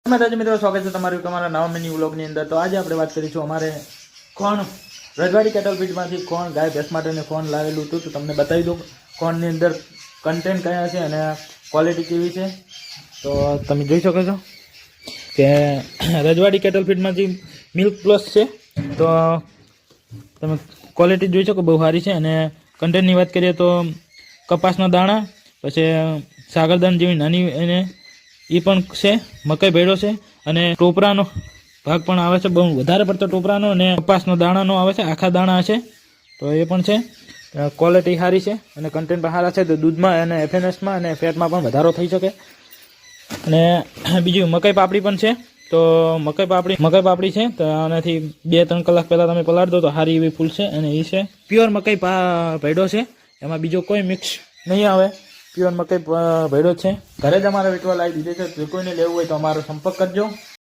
માતાજી મિત્રો, સ્વાગત છે તમારું તમારા નવા મિની વ્લોગની અંદર। તો આજે આપણે વાત કરીશું અમારે કોણ રજવાડી કેટલ ફીડમાંથી કોણ ગાય ભેંસ માટેને કોણ લાવેલું હતું, તો તમને બતાવી દઉં કોણની અંદર કન્ટેન્ટ કયા છે અને ક્વોલિટી કેવી છે। તો તમે જોઈ શકો છો કે રજવાડી કેટલ ફીડમાંથી મિલ્ક પ્લસ છે, તો તમે ક્વોલિટી જોઈ શકો, બહુ સારી છે। અને કન્ટેન્ટની વાત કરીએ તો કપાસના દાણા, પછી સાગરદાન જેવી નાની એને એ પણ છે, મકાઈ ભેડો છે અને ટોપરાનો ભાગ પણ આવે છે, બહુ વધારે પડતો ટોપરાનો અને કપાસનો દાણાનો આવે છે, આખા દાણા છે, તો એ પણ છે। ક્વોલિટી સારી છે અને કન્ટેન્ટ પણ સારા છે, તો દૂધમાં અને એફએનએસમાં અને ફેટમાં પણ વધારો થઈ શકે। અને બીજું મકાઈ પાપડી પણ છે, તો મકાઈ પાપડી છે, તો આનાથી 2-3 કલાક પહેલાં તમે પલાળ દો તો સારી એવી ફૂલ છે। અને એ છે પ્યોર મકાઈ ભેડો છે, એમાં બીજો કોઈ મિક્સ નહીં આવે, પ્યોર મકાઈ ભેડો છે। ઘરે જ અમારે વેચવા લાવી દીધે છે, જો કોઈને લેવું હોય તો અમારો સંપર્ક કરજો।